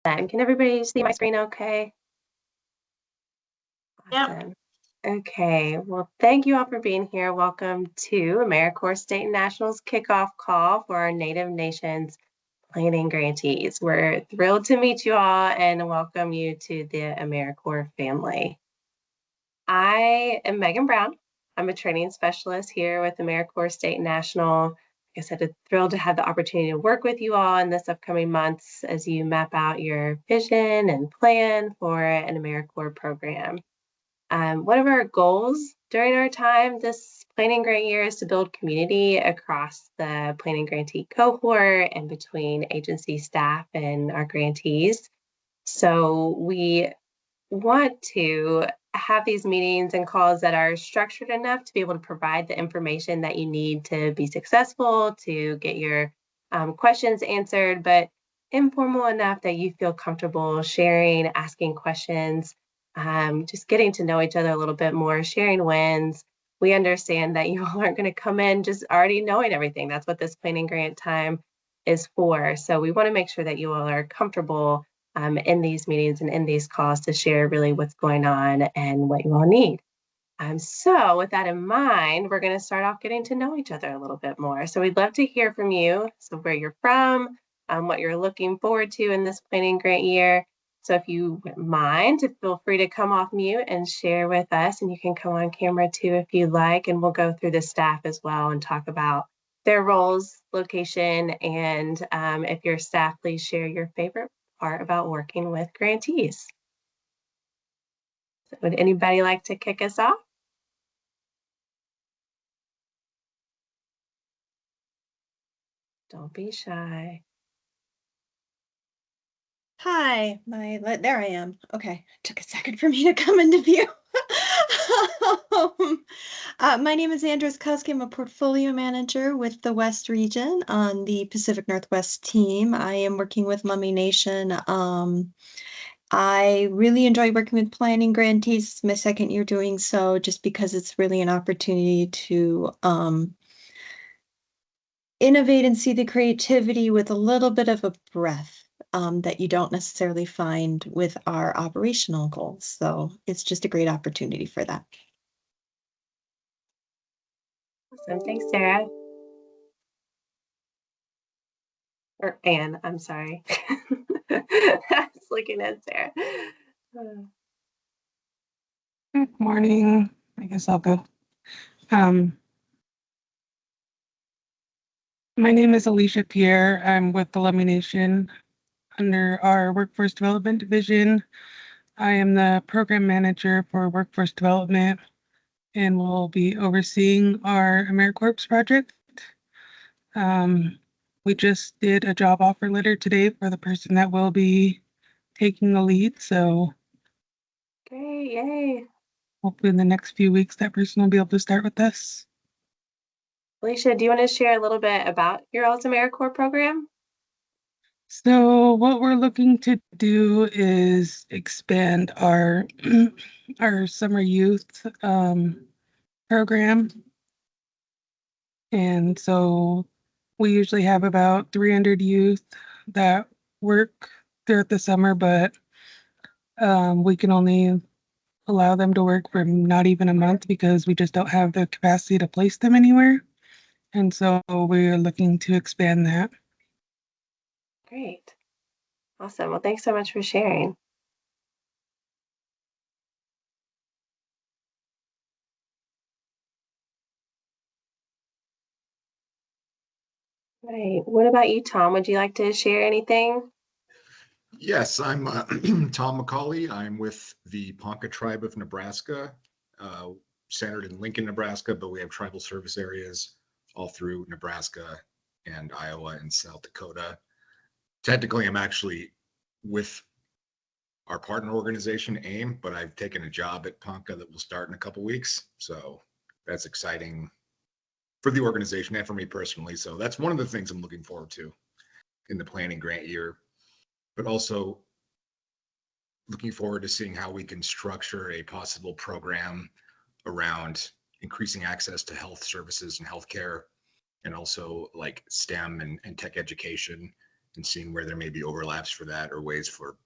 Can everybody see my screen okay? Yep. Awesome. Okay, well, thank you all for being here. Welcome to AmeriCorps State and Nationals kickoff call for our Native Nations planning grantees. We're thrilled to meet you all and welcome you to the AmeriCorps family. I am Megan Brown. I'm a training specialist here with AmeriCorps State and National. Like I said, thrilled to have the opportunity to work with you all in this upcoming months as you map out your vision and plan for an AmeriCorps program. One of our goals during our time this planning grant year is to build community across the planning grantee cohort and between agency staff and our grantees. So we want to have these meetings and calls that are structured enough to be able to provide the information that you need to be successful, to get your questions answered, but informal enough that you feel comfortable sharing, asking questions, just getting to know each other a little bit more, sharing wins. We understand that you all aren't going to come in just already knowing everything. That's what this planning grant time is for. So we want to make sure that you all are comfortable in these meetings and in these calls to share really what's going on and what you all need. So with that in mind, we're going to start off getting to know each other a little bit more. So we'd love to hear from you. So where you're from, what you're looking forward to in this planning grant year. So if you wouldn't mind, feel free to come off mute and share with us. And you can come on camera too if you'd like. And we'll go through the staff as well and talk about their roles, location, and if your staff, please share your favorite part about working with grantees. So would anybody like to kick us off? Don't be shy. Hi, there I am. Okay, took a second for me to come into view. My name is Andres Koski. I'm a portfolio manager with the West region on the Pacific Northwest team. I am working with Lummi Nation. I really enjoy working with planning grantees. It's my second year doing so, just because it's really an opportunity to innovate and see the creativity with a little bit of a breath that you don't necessarily find with our operational goals. So it's just a great opportunity for that. Awesome. Thanks, Sarah. Or Anne, I'm sorry. I was looking at Sarah. Good morning. I guess I'll go. My name is Alicia Pierre. I'm with the Lummi Nation under our Workforce Development Division. I am the program manager for Workforce Development and will be overseeing our AmeriCorps project. We just did a job offer letter today for the person that will be taking the lead. So Great, yay. hopefully in the next few weeks, that person will be able to start with us. Alicia, do you want to share a little bit about your all's AmeriCorps program? So what we're looking to do is expand our our summer youth program. And so we usually have about 300 youth that work throughout the summer, but we can only allow them to work for not even a month because we just don't have the capacity to place them anywhere. And so we're looking to expand that. Great. Awesome. Well, thanks so much for sharing. Right. What about you, Tom? Would you like to share anything? Yes, I'm Tom McCauley. I'm with the Ponca tribe of Nebraska, centered in Lincoln, Nebraska, but we have tribal service areas all through Nebraska and Iowa and South Dakota. Technically, I'm actually with our partner organization, AIM, but I've taken a job at Ponca that will start in a couple weeks. So that's exciting for the organization and for me personally. So that's one of the things I'm looking forward to in the planning grant year, but also looking forward to seeing how we can structure a possible program around increasing access to health services and healthcare, and also like STEM and tech education and seeing where there may be overlaps for that or ways for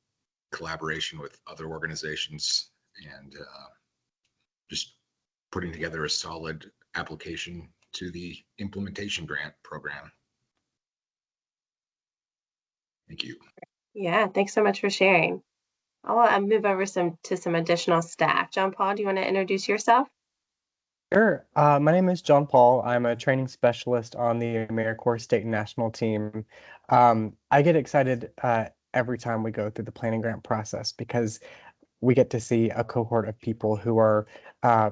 collaboration with other organizations, and just putting together a solid application to the implementation grant program. Thank you. Yeah, thanks so much for sharing. I'll move over to some additional staff. John Paul, do you want to introduce yourself? Sure. My name is John Paul. I'm a training specialist on the AmeriCorps State and National team. I get excited every time we go through the planning grant process because we get to see a cohort of people who are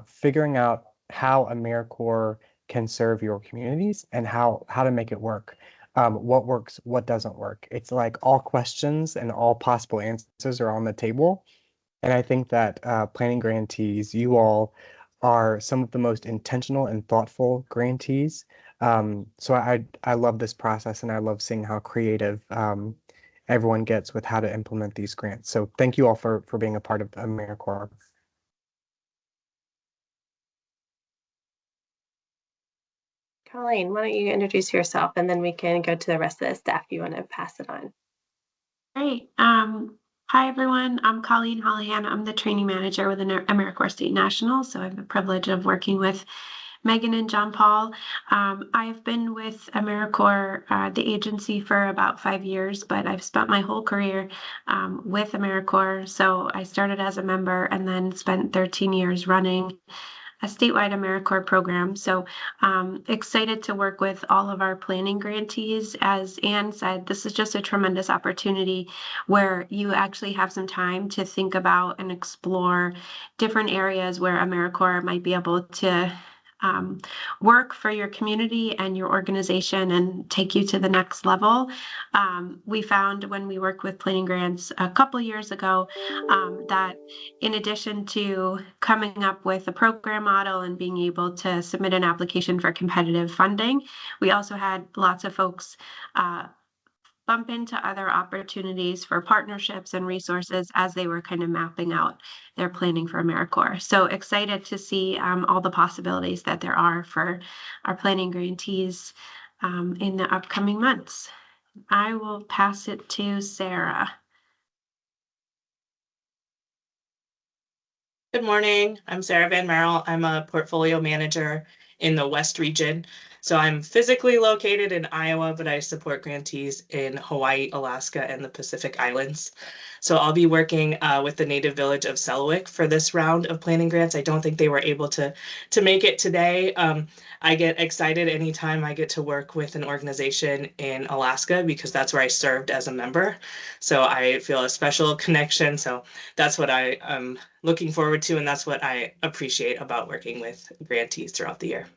figuring out how AmeriCorps can serve your communities and how to make it work. What works, what doesn't work. It's like all questions and all possible answers are on the table. And I think that planning grantees, you all are some of the most intentional and thoughtful grantees. So I love this process, and I love seeing how creative everyone gets with how to implement these grants. So thank you all for being a part of AmeriCorps. Colleen, why don't you introduce yourself and then we can go to the rest of the staff if you want to pass it on. Great. Hi, everyone. I'm Colleen Hollihan. I'm the training manager with AmeriCorps State National. So I have the privilege of working with Megan and John Paul. I've been with AmeriCorps, the agency, for about 5 years, but I've spent my whole career with AmeriCorps. So I started as a member and then spent 13 years running a statewide AmeriCorps program. So excited to work with all of our planning grantees. As Anne said, this is just a tremendous opportunity where you actually have some time to think about and explore different areas where AmeriCorps might be able to work for your community and your organization and take you to the next level. We found when we worked with planning grants a couple years ago that in addition to coming up with a program model and being able to submit an application for competitive funding, we also had lots of folks bump into other opportunities for partnerships and resources as they were kind of mapping out their planning for AmeriCorps. So excited to see all the possibilities that there are for our planning grantees in the upcoming months. I will pass it to Sarah. Good morning. I'm Sarah Van Merrill. I'm a portfolio manager in the West region. So I'm physically located in Iowa, but I support grantees in Hawaii, Alaska, and the Pacific Islands. So I'll be working with the native village of Selwick for this round of planning grants. I don't think they were able to make it today. I get excited anytime I get to work with an organization in Alaska because that's where I served as a member. So I feel a special connection. So that's what I am looking forward to, and that's what I appreciate about working with grantees throughout the year.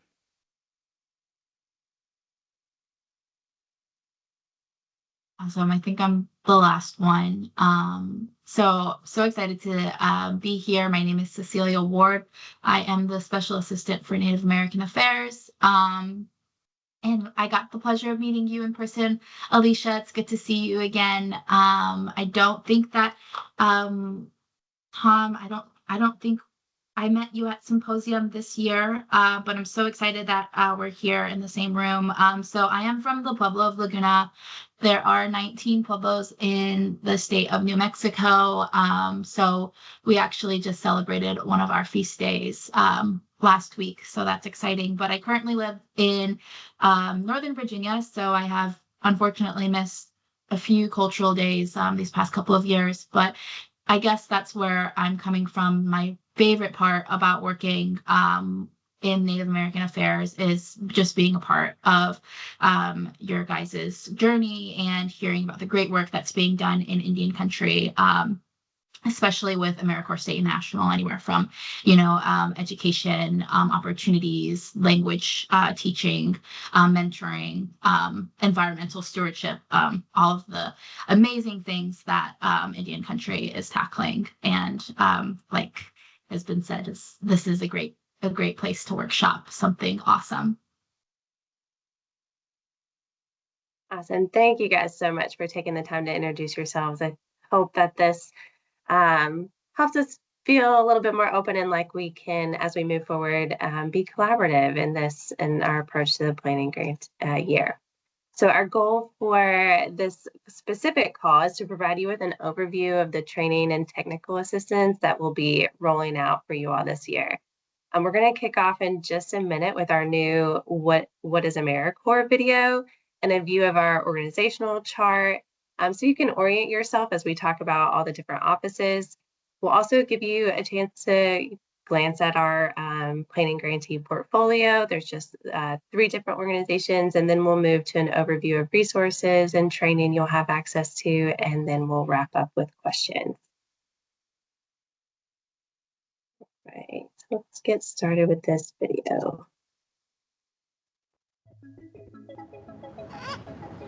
Awesome. I think I'm the last one. So excited to be here. My name is Cecilia Ward. I am the Special Assistant for Native American Affairs. And I got the pleasure of meeting you in person. Alicia, it's good to see you again. I don't think that Tom, I don't think I met you at Symposium this year, but I'm so excited that we're here in the same room. So I am from the Pueblo of Laguna. There are 19 pueblos in the state of New Mexico. So we actually just celebrated one of our feast days last week. So that's exciting. But I currently live in Northern Virginia. So I have unfortunately missed a few cultural days these past couple of years. But I guess that's where I'm coming from. My favorite part about working in Native American Affairs is just being a part of your guys' journey and hearing about the great work that's being done in Indian country, especially with AmeriCorps State and National, anywhere from, education, opportunities, language teaching, mentoring, environmental stewardship, all of the amazing things that Indian country is tackling. And like has been said, this is a great place to workshop something awesome. Awesome. Thank you guys so much for taking the time to introduce yourselves. I hope that this helps us feel a little bit more open and like we can, as we move forward, be collaborative in our approach to the planning grant year. So our goal for this specific call is to provide you with an overview of the training and technical assistance that will be rolling out for you all this year. We're going to kick off in just a minute with our new What is AmeriCorps video and a view of our organizational chart, so you can orient yourself as we talk about all the different offices. We'll also give you a chance to glance at our planning grantee portfolio. There's just 3 different organizations, and then we'll move to an overview of resources and training you'll have access to, and then we'll wrap up with questions. Right, so let's get started with this video.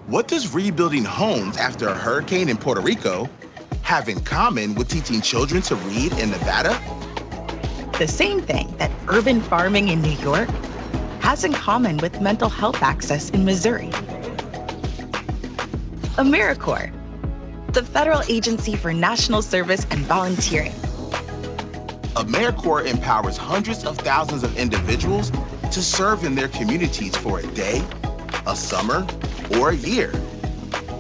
What does rebuilding homes after a hurricane in Puerto Rico have in common with teaching children to read in Nevada? The same thing that urban farming in New York has in common with mental health access in Missouri. AmeriCorps, the federal agency for national service and volunteering. AmeriCorps empowers hundreds of thousands of individuals to serve in their communities for a day, a summer, or a year.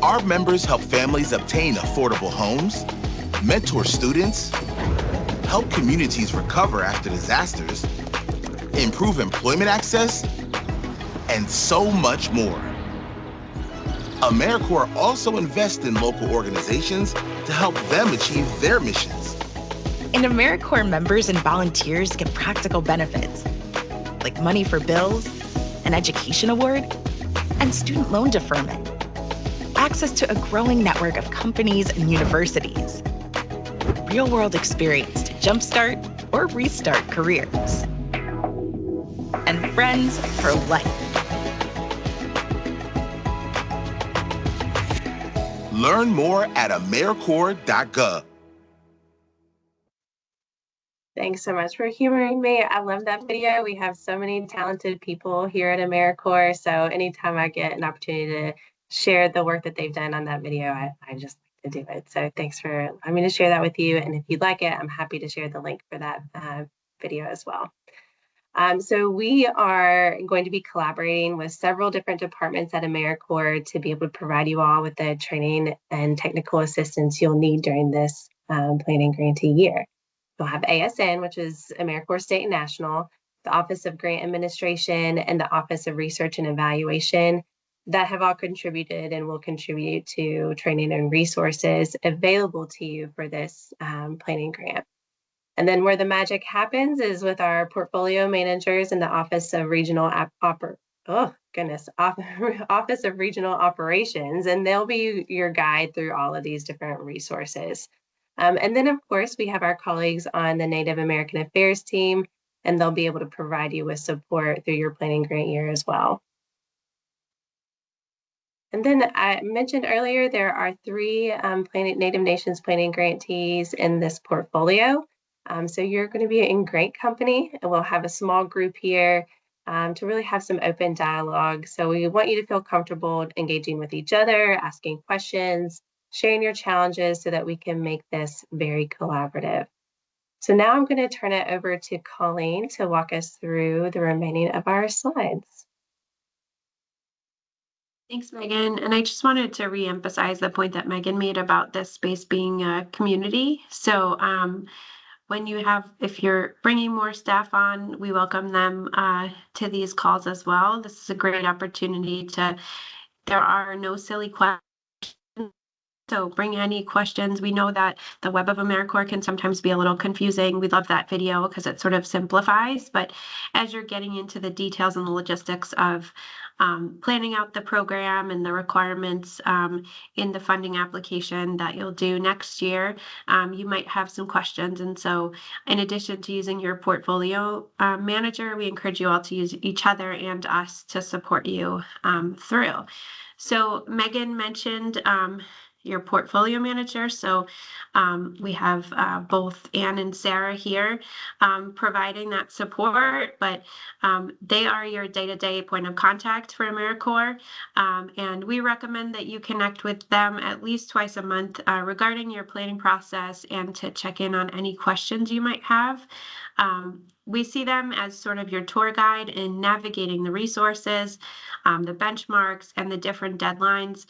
Our members help families obtain affordable homes, mentor students, help communities recover after disasters, improve employment access, and so much more. AmeriCorps also invests in local organizations to help them achieve their missions. And AmeriCorps members and volunteers get practical benefits, like money for bills, an education award, and student loan deferment, access to a growing network of companies and universities, real-world experience to jumpstart or restart careers, and friends for life. Learn more at AmeriCorps.gov. Thanks so much for humoring me. I love that video. We have so many talented people here at AmeriCorps. So anytime I get an opportunity to share the work that they've done on that video, I just like to do it. So thanks for allowing me to share that with you. And if you'd like it, I'm happy to share the link for that video as well. So we are going to be collaborating with several different departments at AmeriCorps to be able to provide you all with the training and technical assistance you'll need during this planning grantee year. We'll have ASN, which is AmeriCorps State and National, the Office of Grant Administration, and the Office of Research and Evaluation that have all contributed and will contribute to training and resources available to you for this planning grant. And then where the magic happens is with our portfolio managers in the Office of Regional Office of Regional Operations, and they'll be your guide through all of these different resources. And then, of course, we have our colleagues on the Native American Affairs team, and they'll be able to provide you with support through your planning grant year as well. And then I mentioned earlier, there are 3 Native Nations planning grantees in this portfolio. So you're going to be in great company, and we'll have a small group here to really have some open dialogue. So we want you to feel comfortable engaging with each other, asking questions, sharing your challenges so that we can make this very collaborative. So now I'm going to turn it over to Colleen to walk us through the remaining of our slides. Thanks, Megan. And I just wanted to reemphasize the point that Megan made about this space being a community. So if you're bringing more staff on, we welcome them to these calls as well. This is a great opportunity there are no silly questions. So bring any questions. We know that the web of AmeriCorps can sometimes be a little confusing. We love that video because it sort of simplifies, but as you're getting into the details and the logistics of planning out the program and the requirements in the funding application that you'll do next year, you might have some questions. And so in addition to using your portfolio manager, we encourage you all to use each other and us to support you through. So Megan mentioned your portfolio manager. So we have both Anne and Sarah here providing that support, but they are your day-to-day point of contact for AmeriCorps. And we recommend that you connect with them at least twice a month regarding your planning process and to check in on any questions you might have. we see them as sort of your tour guide in navigating the resources, the benchmarks, and the different deadlines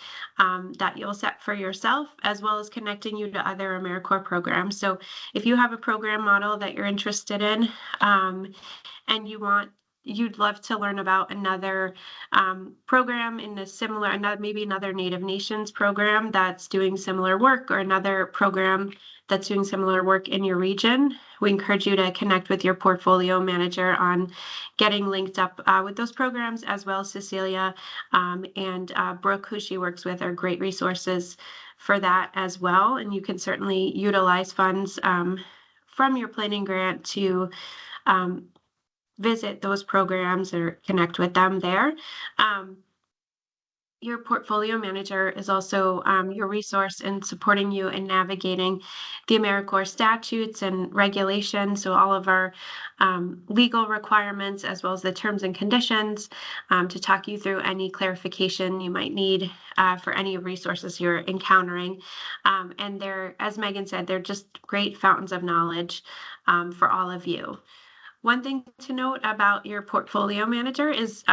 that you'll set for yourself, as well as connecting you to other AmeriCorps programs. So if you have a program model that you're interested in, and you'd love to learn about another program in a similar, maybe another Native Nations program that's doing similar work, or another program that's doing similar work in your region, we encourage you to connect with your portfolio manager on getting linked up with those programs, as well as Cecilia and Brooke, who she works with, are great resources for that as well. And you can certainly utilize funds from your planning grant to visit those programs or connect with them there. Your portfolio manager is also your resource in supporting you in navigating the AmeriCorps statutes and regulations, so all of our legal requirements, as well as the terms and conditions, to talk you through any clarification you might need for any resources you're encountering. And they're, as Megan said, they're just great fountains of knowledge for all of you. One thing to note about your portfolio manager is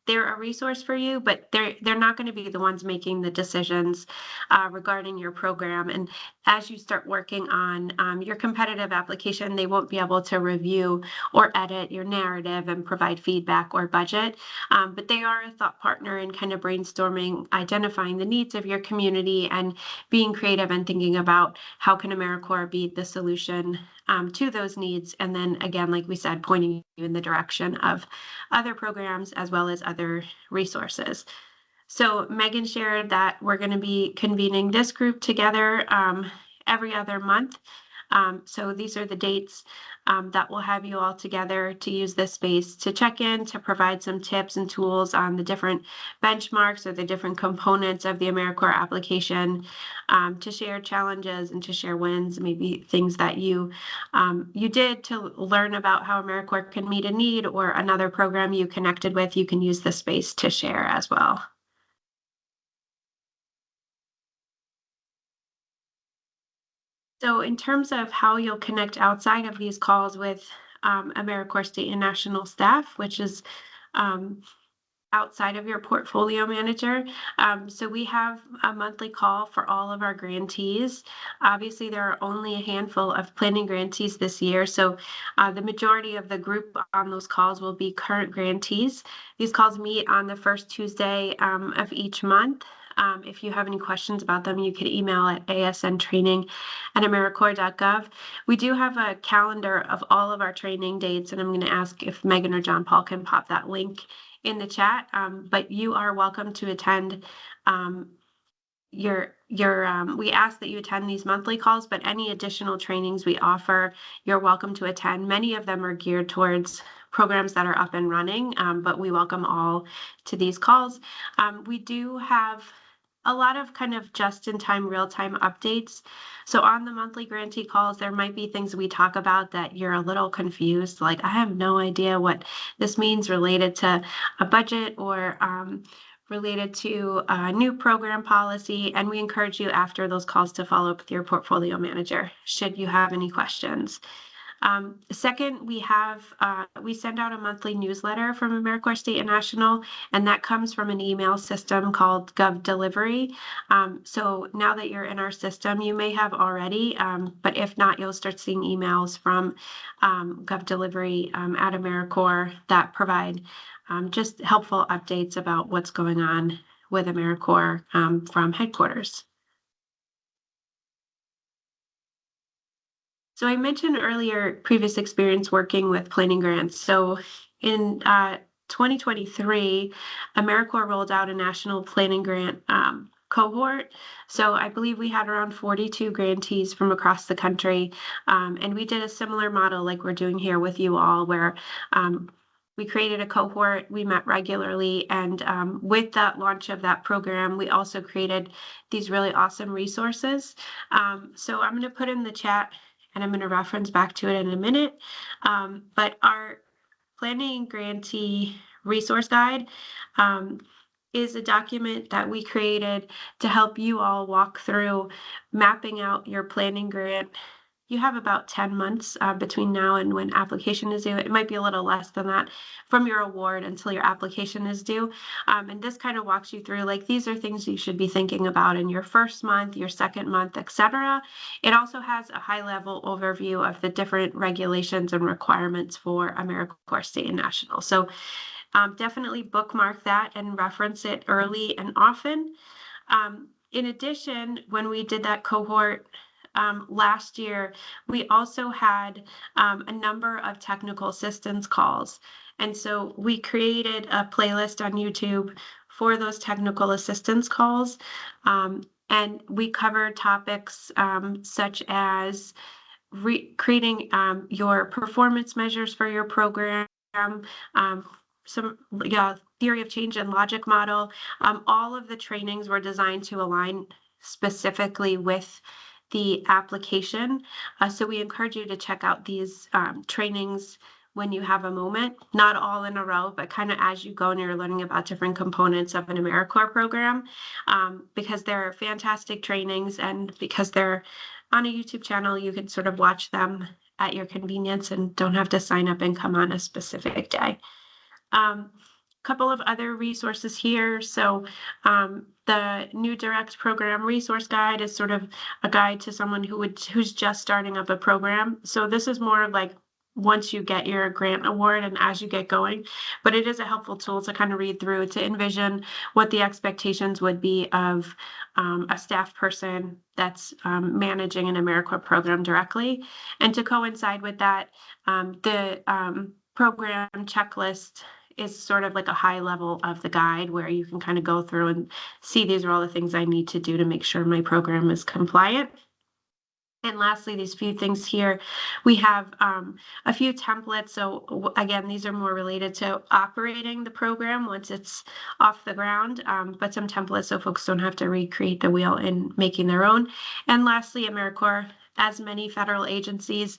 they're a resource for you, but they're not going to be the ones making the decisions regarding your program. And as you start working on your competitive application, they won't be able to review or edit your narrative and provide feedback or budget. But they are a thought partner in kind of brainstorming, identifying the needs of your community, and being creative and thinking about how can AmeriCorps be the solution to those needs. And then again, like we said, pointing you in the direction of other programs as well as other resources. So Megan shared that we're going to be convening this group together every other month. So these are the dates that we'll have you all together to use this space to check in, to provide some tips and tools on the different benchmarks or the different components of the AmeriCorps application, to share challenges and to share wins, maybe things that you did to learn about how AmeriCorps can meet a need, or another program you connected with. You can use this space to share as well. So in terms of how you'll connect outside of these calls with AmeriCorps state and national staff, which is outside of your portfolio manager. So we have a monthly call for all of our grantees. Obviously, there are only a handful of planning grantees this year, so the majority of the group on those calls will be current grantees. These calls meet on the first Tuesday of each month. If you have any questions about them, you can email at asntraining@americorps.gov. We do have a calendar of all of our training dates, and I'm going to ask if Megan or John Paul can pop that link in the chat, but you are welcome to attend. We ask that you attend these monthly calls, but any additional trainings we offer, you're welcome to attend. Many of them are geared towards programs that are up and running, but we welcome all to these calls. We do have a lot of kind of just-in-time, real-time updates. So on the monthly grantee calls, there might be things we talk about that you're a little confused, like I have no idea what this means related to a budget, or related to a new program policy. And we encourage you after those calls to follow up with your portfolio manager should you have any questions. Second, we send out a monthly newsletter from AmeriCorps State and National, and that comes from an email system called Gov Delivery. So now that you're in our system, you may have already, but if not, you'll start seeing emails from Gov Delivery at AmeriCorps that provide just helpful updates about what's going on with AmeriCorps from headquarters. So I mentioned earlier previous experience working with planning grants. So in 2023, AmeriCorps rolled out a national planning grant cohort. So I believe we had around 42 grantees from across the country. And we did a similar model like we're doing here with you all, where we created a cohort, we met regularly, and with that launch of that program, we also created these really awesome resources. So I'm going to put in the chat, and I'm going to reference back to it in a minute. But our planning grantee resource guide is a document that we created to help you all walk through mapping out your planning grant you have about 10 months between now and when application is due. It might be a little less than that from your award until your application is due. And this kind of walks you through, like, these are things you should be thinking about in your first month, your second month, etc. It also has a high-level overview of the different regulations and requirements for AmeriCorps State and National. So definitely bookmark that and reference it early and often. In addition, when we did that cohort last year, we also had a number of technical assistance calls. And so we created a playlist on YouTube for those technical assistance calls. And we covered topics such as creating your performance measures for your program, some theory of change and logic model. All of the trainings were designed to align specifically with the application. So we encourage you to check out these trainings when you have a moment, not all in a row, but kind of as you go and you're learning about different components of an AmeriCorps program, because they're fantastic trainings, and because they're on a YouTube channel, you can sort of watch them at your convenience and don't have to sign up and come on a specific day. Couple of other resources here. So the new direct program resource guide is sort of a guide to someone who's just starting up a program. So this is more of like once you get your grant award and as you get going, but it is a helpful tool to kind of read through, to envision what the expectations would be of a staff person that's managing an AmeriCorps program directly. And to coincide with that, the program checklist is sort of like a high level of the guide where you can kind of go through and see these are all the things I need to do to make sure my program is compliant. And lastly, these few things here, we have a few templates. So again, these are more related to operating the program once it's off the ground, but some templates so folks don't have to recreate the wheel in making their own. And lastly, AmeriCorps, as many federal agencies,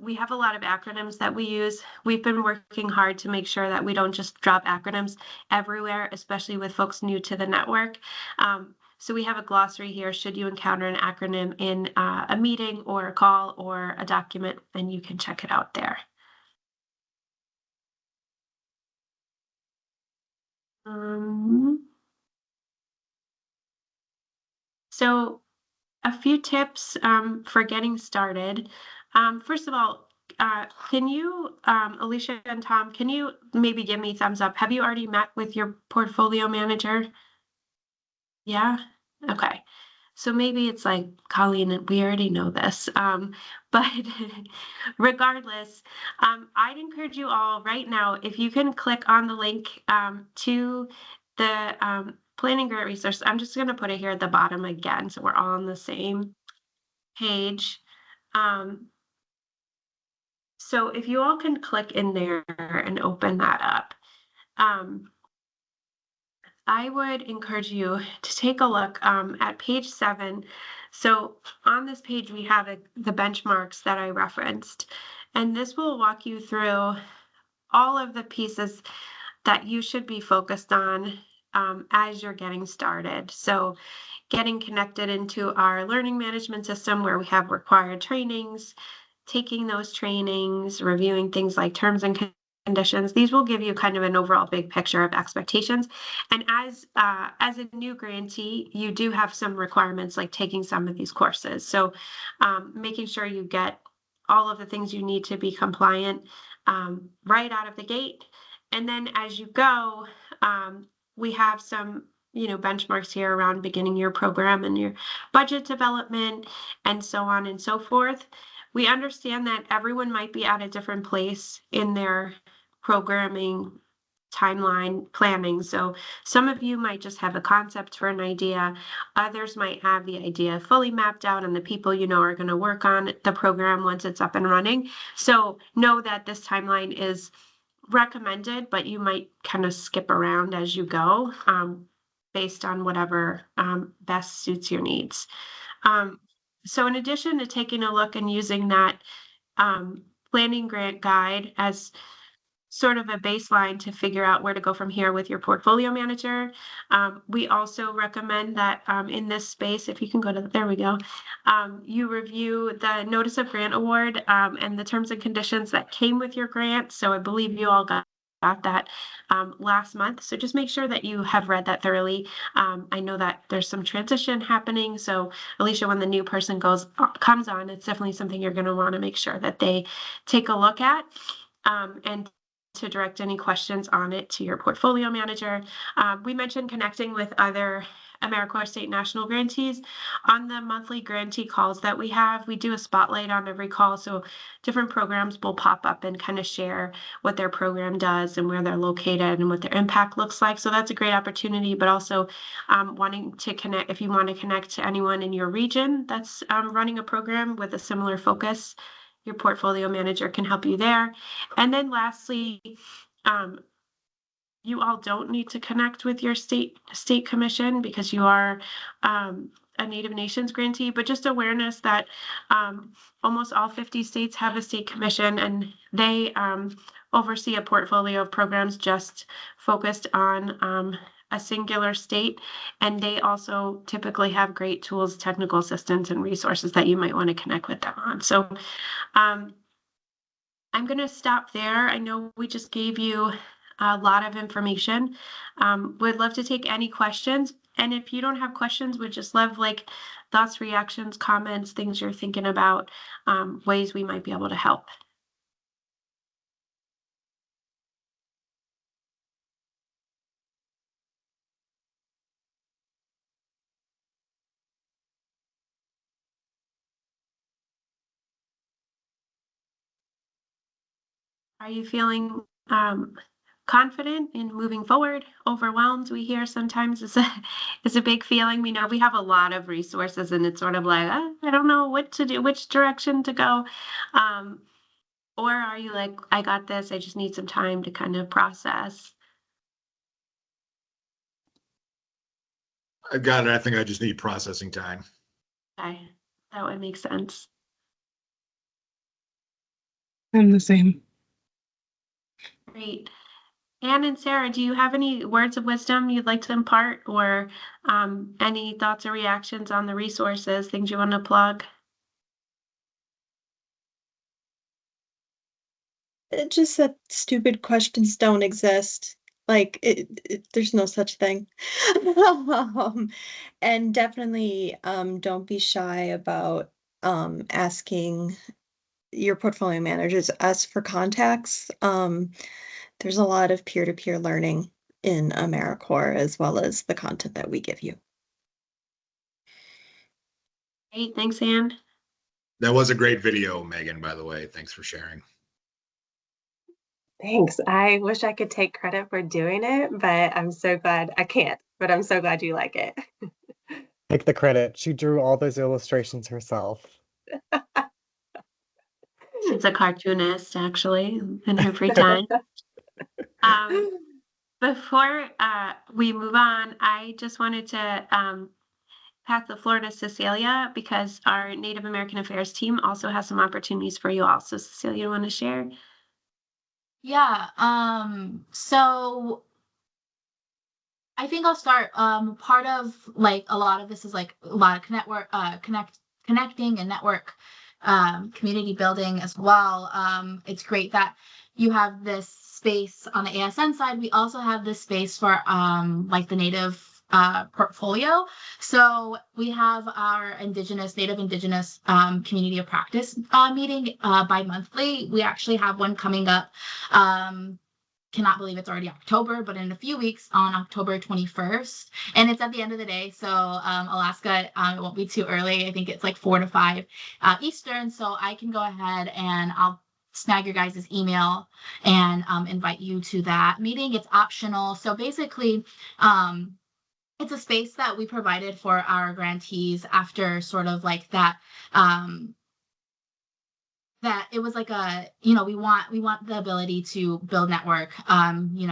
we have a lot of acronyms that we use. We've been working hard to make sure that we don't just drop acronyms everywhere, especially with folks new to the network. So we have a glossary here should you encounter an acronym in a meeting or a call or a document, and you can check it out there. So a few tips for getting started. First of all, can you, Alicia and Tom, can you maybe give me thumbs up? Have you already met with your portfolio manager? Yeah? Okay. So maybe it's like, Colleen, we already know this. But regardless, I'd encourage you all right now, if you can click on the link to the planning grant resource. I'm just going to put it here at the bottom again, so we're all on the same page. So if you all can click in there and open that up. I would encourage you to take a look at page 7. So on this page, we have the benchmarks that I referenced, and this will walk you through all of the pieces that you should be focused on as you're getting started. So getting connected into our learning management system where we have required trainings, taking those trainings, reviewing things like terms and conditions. These will give you kind of an overall big picture of expectations. And as a new grantee, you do have some requirements like taking some of these courses. So making sure you get all of the things you need to be compliant right out of the gate. And then as you go, we have some benchmarks here around beginning your program and your budget development and so on and so forth. We understand that everyone might be at a different place in their programming timeline planning. So some of you might just have a concept for an idea. Others might have the idea fully mapped out and the people are going to work on the program once it's up and running. So know that this timeline is recommended, but you might kind of skip around as you go based on whatever best suits your needs. So in addition to taking a look and using that planning grant guide as sort of a baseline to figure out where to go from here with your portfolio manager. We also recommend that in this space, if you can go to, there we go, you review the notice of grant award and the terms and conditions that came with your grant. So I believe you all got that last month. So just make sure that you have read that thoroughly. I know that there's some transition happening. So Alicia, when the new person comes on, it's definitely something you're going to want to make sure that they take a look at. And to direct any questions on it to your portfolio manager. We mentioned connecting with other AmeriCorps State National grantees. On the monthly grantee calls that we have, we do a spotlight on every call. So different programs will pop up and kind of share what their program does and where they're located and what their impact looks like. So that's a great opportunity, but also wanting to connect, if you want to connect to anyone in your region that's running a program with a similar focus, your portfolio manager can help you there. And then lastly, you all don't need to connect with your state commission because you are a Native Nations grantee, but just awareness that almost all 50 states have a state commission, and they oversee a portfolio of programs just focused on a singular state, and they also typically have great tools, technical assistance, and resources that you might want to connect with them on. So I'm going to stop there. I know we just gave you a lot of information. Would love to take any questions. And if you don't have questions, would just love like thoughts, reactions, comments, things you're thinking about, ways we might be able to help. Are you feeling confident in moving forward? Overwhelmed, we hear sometimes is a big feeling. We know we have a lot of resources, and it's sort of like, I don't know what to do, which direction to go. Or are you like, I got this, I just need some time to kind of process? I've got it. I think I just need processing time. Okay, that would make sense. I'm the same. Great. Anne and Sarah, do you have any words of wisdom you'd like to impart, or any thoughts or reactions on the resources, things you want to plug? Just that stupid questions don't exist. Like there's no such thing. And definitely don't be shy about asking your portfolio managers, us, for contacts. There's a lot of peer-to-peer learning in AmeriCorps, as well as the content that we give you. Great, thanks, Anne. That was a great video, Megan, by the way. Thanks for sharing. Thanks. I wish I could take credit for doing it, but I'm so glad I can't, but I'm so glad you like it. Take the credit. She drew all those illustrations herself. She's a cartoonist, actually, in her free time. Before we move on, I just wanted to pass the floor to Cecilia, because our Native American Affairs team also has some opportunities for you all. So Cecilia, you want to share? Yeah, so I think I'll start. Part of like a lot of this is like a lot of connecting and network community building as well. It's great that you have this space on the ASN side. We also have this space for like the Native portfolio. So we have our Native Indigenous community of practice meeting bi-monthly. We actually have one coming up. Cannot believe it's already October, but in a few weeks on October 21st. And it's at the end of the day. So Alaska, it won't be too early. I think it's like 4 to 5 Eastern. So I can go ahead and I'll snag your guys' email and invite you to that meeting. It's optional. So basically, it's a space that we provided for our grantees after sort of like that, that it was like a, we want the ability to build network,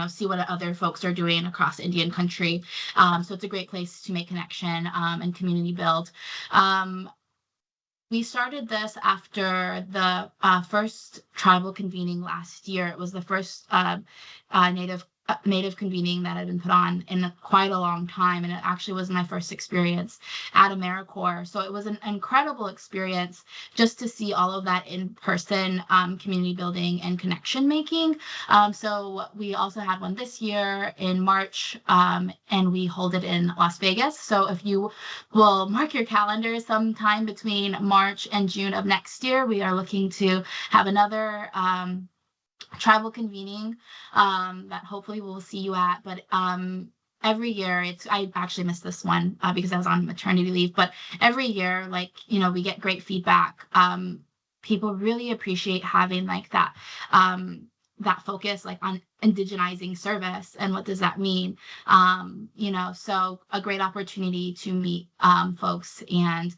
see what other folks are doing across Indian country. So it's a great place to make connection and community build. we started this after the first tribal convening last year. It was the first Native convening that had been put on in quite a long time, and it actually was my first experience at AmeriCorps. So it was an incredible experience just to see all of that in person, community building and connection making. So we also had one this year in March, and we hold it in Las Vegas. So if you will mark your calendars sometime between March and June of next year, we are looking to have another tribal convening that hopefully we'll see you at. But every year, I actually missed this one because I was on maternity leave, but every year, like, you know, we get great feedback. People really appreciate having like that focus like on indigenizing service and what does that mean. You know, so a great opportunity to meet folks and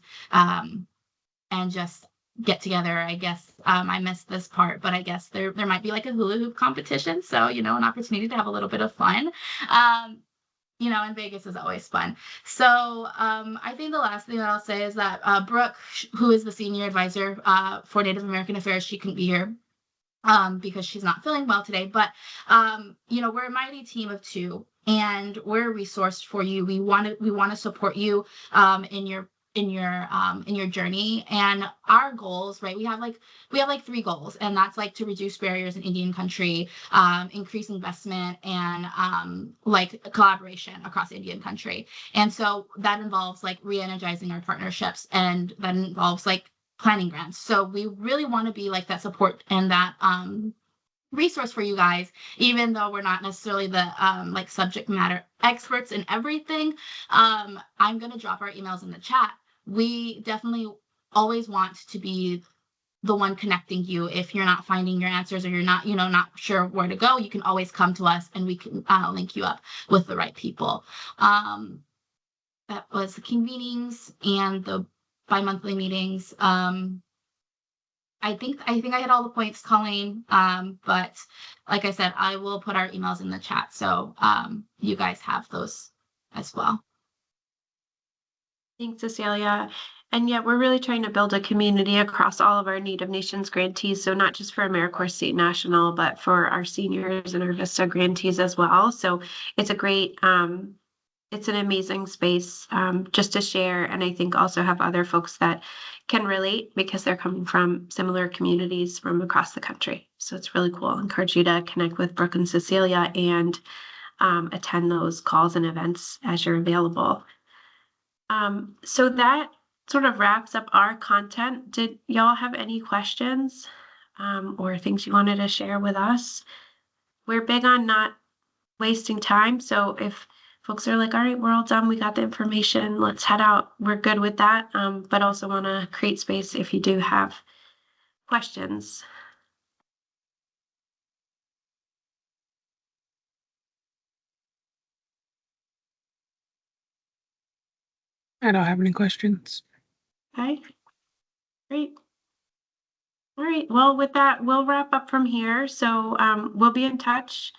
just get together. I guess I missed this part, but I guess there might be like a hula hoop competition, so you know, an opportunity to have a little bit of fun. You know, and Vegas is always fun. So I think the last thing that I'll say is that Brooke, who is the senior advisor for Native American Affairs, she couldn't be here because she's not feeling well today. But you know, we're a mighty team of two, and we're a resource for you. We want to support you in your journey. And our goals, right? We have like 3 goals, and that's like to reduce barriers in Indian country, increase investment, and like collaboration across Indian country. And so that involves like re-energizing our partnerships, and that involves like planning grants. So we really want to be like that support and that resource for you guys, even though we're not necessarily the like subject matter experts in everything. I'm going to drop our emails in the chat. We definitely always want to be the one connecting you. If you're not finding your answers, or you're not, you know, not sure where to go, you can always come to us and we can link you up with the right people. That was the convenings and the bi-monthly meetings. I think I hit all the points, Colleen. But like I said, I will put our emails in the chat, so you guys have those as well. Thanks, Cecilia. And yeah, we're really trying to build a community across all of our Native Nations grantees. So not just for AmeriCorps State National, but for our seniors and our VISTA grantees as well. So it's a great, it's an amazing space just to share. And I think also have other folks that can relate because they're coming from similar communities from across the country. So it's really cool. I encourage you to connect with Brooke and Cecilia and attend those calls and events as you're available. So that sort of wraps up our content. Did y'all have any questions or things you wanted to share with us? We're big on not wasting time. So if folks are like, all right, we're all done, we got the information, let's head out, we're good with that. But also want to create space if you do have questions. I don't have any questions. Okay, great. All right, well, with that, we'll wrap up from here. So we'll be in touch.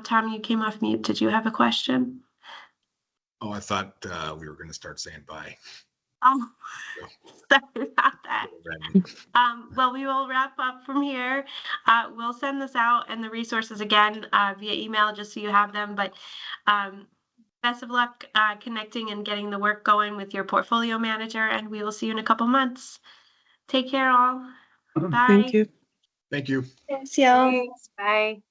Tom, you came off mute. Did you have a question? Oh, I thought we were going to start saying bye. Oh, sorry about that. Well, we will wrap up from here. We'll send this out and the resources again via email just so you have them. But best of luck connecting and getting the work going with your portfolio manager, and we will see you in a couple months. Take care, all. Bye. Thank you. Thank you. Thanks, y'all. Thanks. Bye.